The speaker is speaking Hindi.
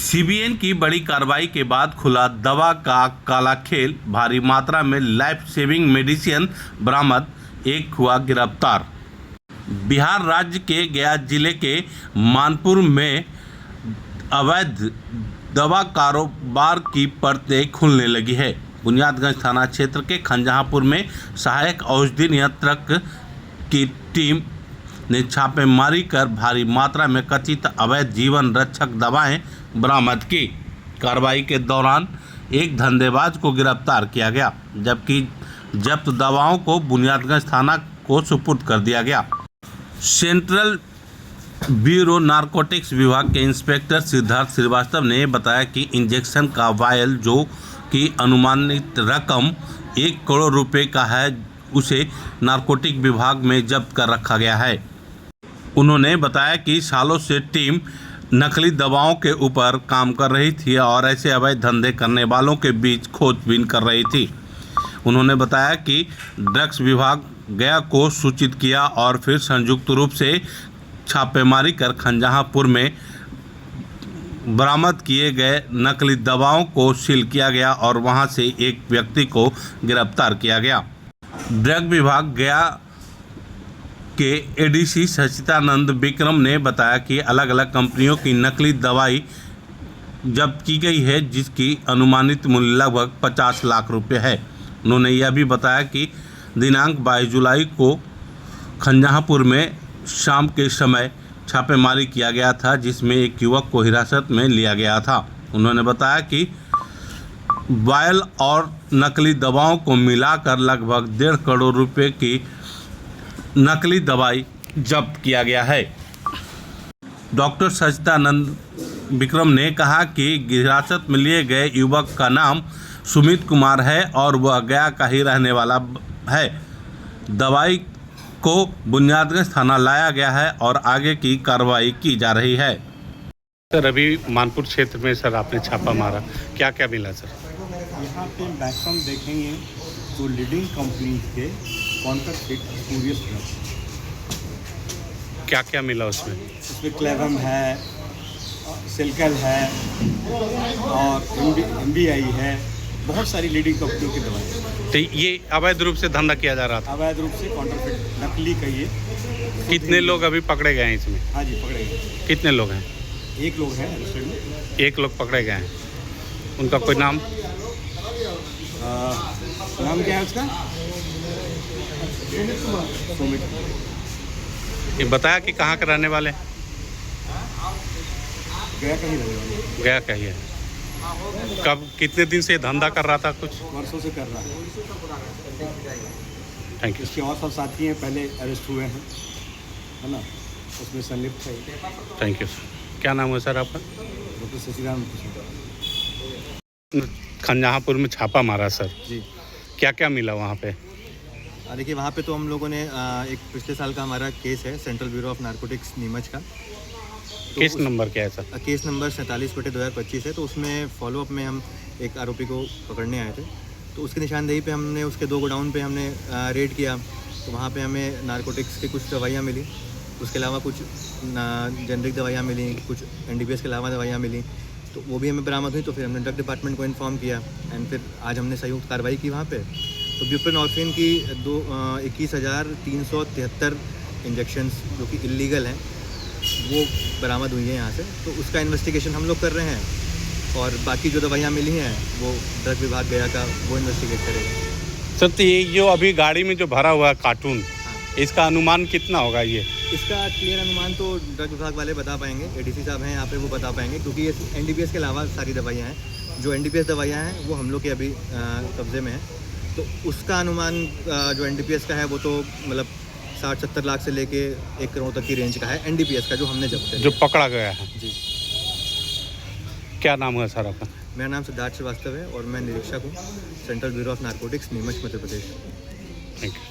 सीबीएन की बड़ी कार्रवाई के बाद खुला दवा का काला खेल, भारी मात्रा में लाइफ सेविंग मेडिसिन बरामद, एक हुआ गिरफ्तार। बिहार राज्य के गया जिले के मानपुर में अवैध दवा कारोबार की परतें खुलने लगी है। बुनियादगंज थाना क्षेत्र के खंजहापुर में सहायक औषधि नियंत्रक की टीम ने छापेमारी कर भारी मात्रा में कथित अवैध जीवन रक्षक दवाएं बरामद की। कार्रवाई के दौरान एक धंधेबाज को गिरफ्तार किया गया, जबकि जब्त दवाओं को बुनियादगंज थाना को सुपुर्द कर दिया गया। सेंट्रल ब्यूरो नारकोटिक्स विभाग के इंस्पेक्टर सिद्धार्थ श्रीवास्तव ने बताया कि इंजेक्शन का वायल, जो कि अनुमानित रकम 1 करोड़ रुपए का है, उसे नारकोटिक विभाग में जब्त कर रखा गया है। उन्होंने बताया कि सालों से टीम नकली दवाओं के ऊपर काम कर रही थी और ऐसे अवैध धंधे करने वालों के बीच खोजबीन कर रही थी। उन्होंने बताया कि ड्रग्स विभाग गया को सूचित किया और फिर संयुक्त रूप से छापेमारी कर खंजहापुर में बरामद किए गए नकली दवाओं को सील किया गया और वहां से एक व्यक्ति को गिरफ्तार किया गया। ड्रग विभाग गया के एडीसी सचिदानंद विक्रम ने बताया कि अलग अलग कंपनियों की नकली दवाई जब्त की गई है, जिसकी अनुमानित मूल्य लगभग 50 लाख रुपए है। उन्होंने यह भी बताया कि दिनांक 22 जुलाई को खंजहापुर में शाम के समय छापेमारी किया गया था, जिसमें एक युवक को हिरासत में लिया गया था। उन्होंने बताया कि वायल और नकली दवाओं को मिलाकर लगभग 1.5 करोड़ रुपए की नकली दवाई जब्त किया गया है। डॉक्टर सचिदानंद विक्रम ने कहा कि हिरासत में लिए गए युवक का नाम सुमित कुमार है और वह गया का ही रहने वाला है। दवाई को बुनियादगंज थाना लाया गया है और आगे की कार्रवाई की जा रही है। सर, अभी मानपुर क्षेत्र में सर आपने छापा मारा, क्या क्या मिला सर? यहाँ पे मैक्सिमम देखेंगे तो लीडिंग कंपनी के कॉन्ट्रैक्ट स्पूरियस ड्रग्स। क्या क्या मिला उसमें? उसमें क्लेवम है, सिल्कल है और MBI है, बहुत सारी लीडिंग कंपनियों की दवाएं। तो ये अवैध रूप से धंधा किया जा रहा था? अवैध रूप से कॉन्ट्रैक्ट नकली कहिए। कितने लोग अभी पकड़े गए हैं इसमें? हाँ जी, पकड़े गए। कितने लोग हैं? 1 लोग हैं अरेस्टेड में। 1 लोग पकड़े गए हैं। उनका कोई नाम? नाम क्या है उसका? सुमित। ये बताया कि कहाँ के रहने वाले? गया कहीं रहने वाले। गया का ही है। कब, कितने दिन से धंधा कर रहा था? कुछ वर्षों से कर रहा है। Thank you. इसके और सब साथी हैं, पहले अरेस्ट हुए हैं, है ना, उसमें संलिप्त है। Thank you sir. क्या नाम है सर आपका? डॉक्टर सचिदानंद। खंजहापुर में छापा मारा सर, जी, क्या क्या मिला वहाँ पे? देखिए, वहाँ पे तो हम लोगों ने एक पिछले साल का हमारा केस है central bureau of narcotics Neemuch का। तो केस नंबर क्या है सर? केस नंबर 47/2025 है। तो उसमें फॉलोअप में हम एक आरोपी को पकड़ने आए थे। तो उसकी निशानदेही पे हमने उसके 2 गोडाउन पे हमने रेड किया। तो वहाँ पे हमें नारकोटिक्स की कुछ दवाइयाँ मिली, उसके अलावा कुछ जेनरिक दवाइयाँ मिली, कुछ NDPS के अलावा दवाइयाँ मिली। तो वो भी हमें बरामद हुई। तो फिर हमने ड्रग डिपार्टमेंट को इन्फॉर्म किया एंड फिर आज हमने संयुक्त कार्रवाई की वहाँ पे। तो ब्यूप्रेनॉर्फिन की 21,373 इंजेक्शन्स जो कि इलीगल हैं, वो बरामद हुई हैं यहाँ से। तो उसका इन्वेस्टिगेशन हम लोग कर रहे हैं और बाकी जो दवाइयाँ मिली हैं वो ड्रग विभाग गया का वो इन्वेस्टिगेट करेगा। सर, तो ये जो अभी गाड़ी में जो भरा हुआ है कार्टून, इसका अनुमान कितना होगा? ये इसका क्लियर अनुमान तो ड्रग विभाग वाले बता पाएंगे, ADC साहब हैं यहाँ पे, वो बता पाएंगे, क्योंकि ये NDPS के अलावा सारी दवाइयाँ हैं। जो NDPS दवाइयाँ हैं वो हम लोग के अभी कब्जे में हैं। तो उसका अनुमान जो NDPS का है वो तो मतलब 60-70 लाख से लेके 1 करोड़ तक की रेंज का है NDPS का, जो हमने जब्त है, जो पकड़ा गया है। जी। क्या नाम है सर आपका? मेरा नाम सिद्धार्थ श्रीवास्तव है और मैं निरीक्षक हूँ central bureau of narcotics Neemuch, Madhya Pradesh. Thank you.